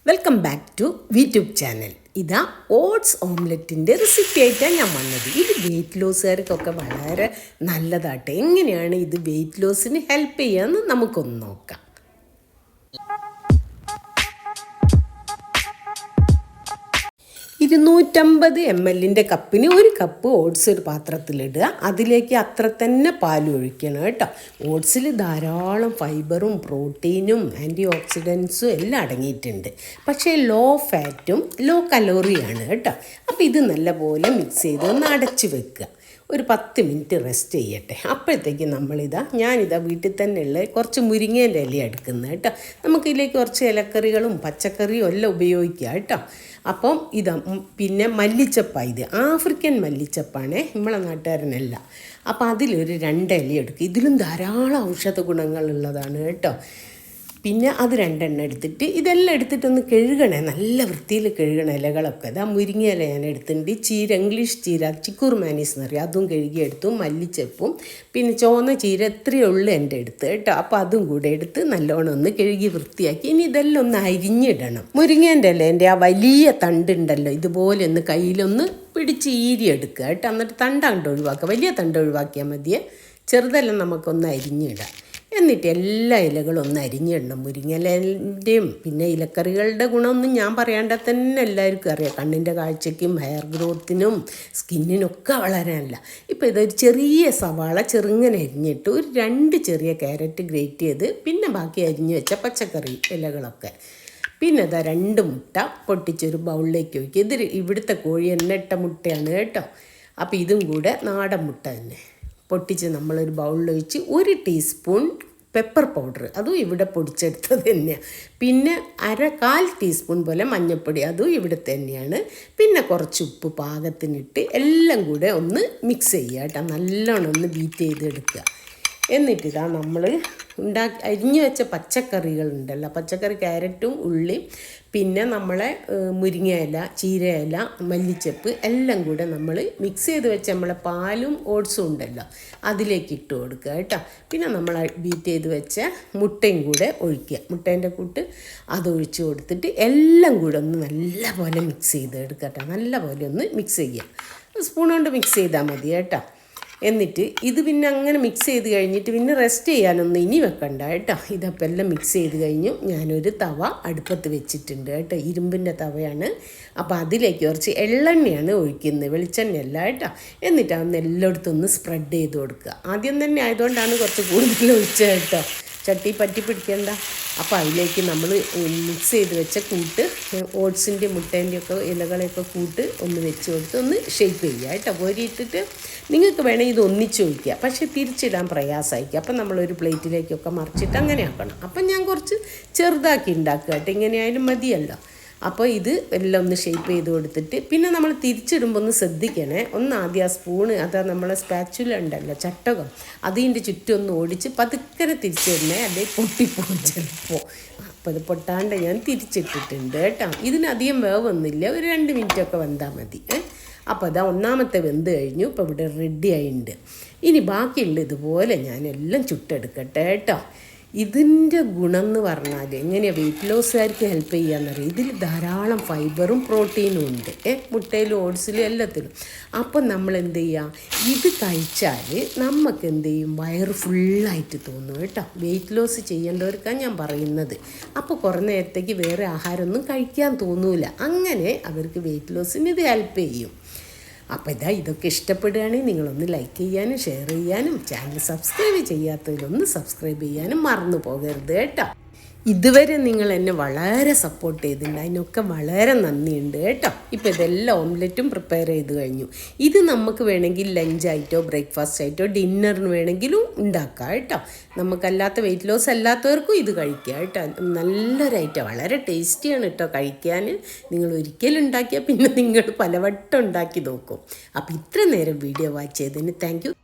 Welcome back to YouTube channel. ഇതാ oats ഓംലെറ്റിൻ്റെ recipe ആയിട്ടാണ് ഞാൻ വന്നത്. ഇത് വെയിറ്റ് ലോസുകാർക്കൊക്കെ വളരെ നല്ലതാട്ടെ. എങ്ങനെയാണ് ഇത് വെയിറ്റ് ലോസിന് ഹെൽപ്പ് ചെയ്യാമെന്ന് നമുക്കൊന്ന് നോക്കാം. 250 ml കപ്പിന് ഒരു കപ്പ് ഓട്സ് ഒരു പാത്രത്തിലിടുക. അതിലേക്ക് അത്ര തന്നെ പാൽ ഒഴിക്കണം കേട്ടോ. ഓട്സിൽ ധാരാളം ഫൈബറും പ്രോട്ടീനും ആൻറ്റി ഓക്സിഡൻസും എല്ലാം അടങ്ങിയിട്ടുണ്ട്. പക്ഷേ ലോ ഫാറ്റും ലോ കലോറിയാണ് കേട്ടോ. അപ്പോൾ ഇത് നല്ലപോലെ മിക്സ് ചെയ്ത് ഒന്ന് അടച്ച് വെക്കുക. ഒരു 10 മിനിറ്റ് റെസ്റ്റ് ചെയ്യട്ടെ. അപ്പോഴത്തേക്ക് ഞാനിതാ വീട്ടിൽ തന്നെയുള്ള കുറച്ച് മുരിങ്ങേൻ്റെ ഇല എടുക്കുന്നത് കേട്ടോ. നമുക്കിതിലേക്ക് കുറച്ച് ഇലക്കറികളും പച്ചക്കറിയും എല്ലാം ഉപയോഗിക്കാം കേട്ടോ. അപ്പം പിന്നെ മല്ലിച്ചപ്പ, ഇത് ആഫ്രിക്കൻ മല്ലിച്ചപ്പാണേ, നമ്മളെ നാട്ടുകാരനല്ല. അപ്പോൾ അതിലൊരു 2 ഇല എടുക്കുക. ഇതിലും ധാരാളം ഔഷധ ഗുണങ്ങളുള്ളതാണ് കേട്ടോ. പിന്നെ അത് 2 എണ്ണം എടുത്തിട്ട് ഇതെല്ലാം എടുത്തിട്ടൊന്ന് കഴുകണേ, നല്ല വൃത്തിയിൽ കഴുകണ ഇലകളൊക്കെ. ഇതാ മുരിങ്ങ ഇല ഞാൻ എടുത്തിട്ടുണ്ട്. ചീര, ഇംഗ്ലീഷ് ചീര, ചിക്കൂർ മാനീസ് എന്ന് പറയും, അതും കഴുകിയെടുത്തു. മല്ലിച്ചപ്പും പിന്നെ ചുവന്ന ചീര എത്രയേ ഉള്ളൂ എൻ്റെ അടുത്ത് കേട്ടോ. അപ്പോൾ അതും കൂടെ എടുത്ത് നല്ലോണം ഒന്ന് കഴുകി വൃത്തിയാക്കി. ഇനി ഇതെല്ലാം ഒന്ന് അരിഞ്ഞിടണം. മുരിങ്ങേൻ്റെ ഇലേൻ്റെ ആ വലിയ തണ്ടുണ്ടല്ലോ, ഇതുപോലെ ഒന്ന് കയ്യിലൊന്ന് പിടിച്ച് ഈരിയെടുക്കുക കേട്ടോ. എന്നിട്ട് തണ്ടങ്ങോട്ട് ഒഴിവാക്കുക. വലിയ തണ്ട് ഒഴിവാക്കിയാൽ മതിയെ, ചെറുതെല്ലാം നമുക്കൊന്ന് അരിഞ്ഞിടാം. എന്നിട്ട് എല്ലാ ഇലകളും ഒന്ന് അരിഞ്ഞിടണം. മുരിങ്ങയിലേൻ്റെയും പിന്നെ ഇലക്കറികളുടെ ഗുണമൊന്നും ഞാൻ പറയാണ്ട തന്നെ എല്ലാവർക്കും അറിയാം. കണ്ണിൻ്റെ കാഴ്ചയ്ക്കും ഹെയർ ഗ്രോത്തിനും സ്കിന്നിനൊക്കെ വളരാനല്ല. ഇപ്പോൾ ഇതൊരു ചെറിയ സവാള ചെറുങ്ങനെ അരിഞ്ഞിട്ട് ഒരു 2 ചെറിയ ക്യാരറ്റ് ഗ്രേറ്റ് ചെയ്ത്, പിന്നെ ബാക്കി അരിഞ്ഞ് വെച്ച പച്ചക്കറി ഇലകളൊക്കെ, പിന്നെ 2 മുട്ട പൊട്ടിച്ചൊരു ബൗളിലേക്ക് ഒഴിക്കുക. ഇത് ഇവിടുത്തെ കോഴി എണ്ണയിട്ട മുട്ടയാണ് കേട്ടോ. അപ്പോൾ ഇതും കൂടെ നാടൻ മുട്ട തന്നെ പൊട്ടിച്ച് നമ്മളൊരു ബൗളിലൊഴിച്ച് 1 ടീസ്പൂൺ പെപ്പർ പൗഡർ, അതും ഇവിടെ പൊടിച്ചെടുത്തത് തന്നെയാണ്. പിന്നെ 1/4 ടീസ്പൂൺ പോലെ മഞ്ഞൾപ്പൊടി, അതും ഇവിടെ തന്നെയാണ്. പിന്നെ കുറച്ച് ഉപ്പ് പാകത്തിനിട്ട് എല്ലാം കൂടെ ഒന്ന് മിക്സ് ചെയ്യുക കേട്ടോ. നല്ലോണം ഒന്ന് ബീറ്റ് ചെയ്തെടുക്കുക. എന്നിട്ടിതാ നമ്മൾ അരിഞ്ഞു വെച്ച പച്ചക്കറികളുണ്ടല്ലോ, പച്ചക്കറി ക്യാരറ്റും ഉള്ളിയും പിന്നെ നമ്മളെ മുരിങ്ങയില, ചീരയില, മല്ലിച്ചപ്പ് എല്ലാം കൂടെ നമ്മൾ മിക്സ് ചെയ്ത് വെച്ച് നമ്മളെ പാലും ഓട്സും ഉണ്ടല്ലോ അതിലേക്ക് ഇട്ട് കൊടുക്കുക കേട്ടോ. പിന്നെ നമ്മൾ ബീറ്റ് ചെയ്ത് വെച്ച മുട്ടയും കൂടെ ഒഴിക്കുക. മുട്ടേൻ്റെ കൂട്ട് അത് ഒഴിച്ച് കൊടുത്തിട്ട് എല്ലാം കൂടെ ഒന്ന് നല്ലപോലെ മിക്സ് ചെയ്ത് എടുക്കട്ടോ. നല്ലപോലെ ഒന്ന് മിക്സ് ചെയ്യുക. സ്പൂൺ കൊണ്ട് മിക്സ് ചെയ്താൽ മതി കേട്ടോ. എന്നിട്ട് ഇത് പിന്നെ അങ്ങനെ മിക്സ് ചെയ്ത് കഴിഞ്ഞിട്ട് പിന്നെ റെസ്റ്റ് ചെയ്യാനൊന്നും ഇനി വെക്കണ്ട കേട്ടോ. ഇതപ്പോൾ എല്ലാം മിക്സ് ചെയ്ത് കഴിഞ്ഞു. ഞാനൊരു തവ അടുപ്പത്ത് വെച്ചിട്ടുണ്ട് കേട്ടോ, ഇരുമ്പിൻ്റെ തവയാണ്. അപ്പോൾ അതിലേക്ക് കുറച്ച് എള്ളെണ്ണയാണ് ഒഴിക്കുന്നത്, വെളിച്ചെണ്ണയല്ല കേട്ടോ. എന്നിട്ട് അതൊന്ന് എല്ലായിടത്തും ഒന്ന് സ്പ്രെഡ് ചെയ്ത് കൊടുക്കുക. ആദ്യം തന്നെ ആയതുകൊണ്ടാണ് കുറച്ച് കൂടുതൽ ഒഴിച്ചത് കേട്ടോ, ചട്ടി പറ്റി പിടിക്കേണ്ട. അപ്പോൾ അതിലേക്ക് നമ്മൾ മിക്സ് ചെയ്ത് വെച്ച കൂട്ട്, ഓട്സിൻ്റെ മുട്ടേൻ്റെയൊക്കെ ഇലകളെയൊക്കെ കൂട്ട് ഒന്ന് വെച്ച് കൊടുത്ത് ഒന്ന് ഷേപ്പ് ചെയ്യുക കേട്ടോ. കോരിയിട്ടിട്ട് നിങ്ങൾക്ക് വേണമെങ്കിൽ ഇത് ഒന്നിച്ച് ഒഴിക്കുക, പക്ഷേ തിരിച്ചിടാൻ പ്രയാസമായിരിക്കും. അപ്പം നമ്മളൊരു പ്ലേറ്റിലേക്കൊക്കെ മറിച്ചിട്ട് അങ്ങനെ ആക്കണം. അപ്പം ഞാൻ കുറച്ച് ചെറുതാക്കി ഉണ്ടാക്കുക കേട്ടോ, ഇങ്ങനെയായാലും മതിയല്ലോ. അപ്പോൾ ഇത് എല്ലാം ഒന്ന് ഷേപ്പ് ചെയ്ത് കൊടുത്തിട്ട് പിന്നെ നമ്മൾ തിരിച്ചിടുമ്പോൾ ഒന്ന് ശ്രദ്ധിക്കണേ. ആദ്യം ആ സ്പൂണ്, അതാ നമ്മളെ സ്പാച്ചുല ഉണ്ടല്ലോ, ചട്ടകം, അതിൻ്റെ ചുറ്റും ഒന്ന് ഓടിച്ച് പതുക്കനെ തിരിച്ചിടണേ, അല്ലെങ്കിൽ പൊട്ടിപ്പോകും ചിലപ്പോൾ. അപ്പോൾ അത് പൊട്ടാണ്ട് ഞാൻ തിരിച്ചിട്ടിട്ടുണ്ട് കേട്ടോ. ഇതിനധികം വേവൊന്നുമില്ല, ഒരു 2 മിനിറ്റൊക്കെ വെന്താൽ മതി. അപ്പോൾ അതാ ഒന്നാമത്തെ വെന്ത് കഴിഞ്ഞു. ഇപ്പോൾ ഇവിടെ റെഡി ആയിട്ടുണ്ട്. ഇനി ബാക്കിയുള്ള ഇതുപോലെ ഞാനെല്ലാം ചുട്ടെടുക്കട്ടെ കേട്ടോ. ഇതിൻ്റെ ഗുണം എന്ന് പറഞ്ഞാൽ എങ്ങനെയാണ് വെയിറ്റ് ലോസുകാർക്ക് ഹെൽപ്പ് ചെയ്യാമെന്നറിയാം. ഇതിൽ ധാരാളം ഫൈബറും പ്രോട്ടീനും ഉണ്ട്, മുട്ടയിലും ഓട്സിലും എല്ലാത്തിലും. അപ്പം നമ്മൾ എന്ത് ചെയ്യുക, ഇത് കഴിച്ചാൽ നമുക്ക് എന്ത് ചെയ്യും, വയറ് ഫുള്ളായിട്ട് തോന്നും കേട്ടോ. വെയിറ്റ് ലോസ് ചെയ്യേണ്ടവർക്കാണ് ഞാൻ പറയുന്നത്. അപ്പോൾ കുറേ നേരത്തേക്ക് വേറെ ആഹാരമൊന്നും കഴിക്കാൻ തോന്നൂല. അങ്ങനെ അവർക്ക് വെയിറ്റ് ലോസിന് ഇത് ഹെൽപ്പ് ചെയ്യും. അപ്പോൾ ഇതൊക്കെ ഇഷ്ടപ്പെടുകയാണെങ്കിൽ നിങ്ങളൊന്ന് ലൈക്ക് ചെയ്യാനും ഷെയർ ചെയ്യാനും ചാനൽ സബ്സ്ക്രൈബ് ചെയ്യാത്തവരൊന്ന് സബ്സ്ക്രൈബ് ചെയ്യാനും മറന്നു പോകരുത് കേട്ടോ. ഇതുവരെ നിങ്ങൾ എന്നെ വളരെ സപ്പോർട്ട് ചെയ്തിട്ടുണ്ട്, അതിനൊക്കെ വളരെ നന്ദിയുണ്ട് കേട്ടോ. ഇപ്പോൾ ഇതെല്ലാം ഓംലെറ്റും പ്രിപ്പയർ ചെയ്ത് കഴിഞ്ഞു. ഇത് നമുക്ക് വേണമെങ്കിൽ ലഞ്ചായിട്ടോ ബ്രേക്ക്ഫാസ്റ്റ് ആയിട്ടോ ഡിന്നറിന് വേണമെങ്കിലും ഉണ്ടാക്കാം കേട്ടോ. നമുക്കല്ലാത്ത വെയിറ്റ് ലോസ് അല്ലാത്തവർക്കും ഇത് കഴിക്കാം കേട്ടോ. നല്ലൊരു ഐറ്റം, വളരെ ടേസ്റ്റിയാണ് കേട്ടോ കഴിക്കാൻ. നിങ്ങൾ ഒരിക്കലും ഉണ്ടാക്കിയാൽ പിന്നെ നിങ്ങൾ പലവട്ടം ഉണ്ടാക്കി നോക്കും. അപ്പോൾ ഇത്ര നേരം വീഡിയോ വാച്ച് ചെയ്തതിന് താങ്ക് യു.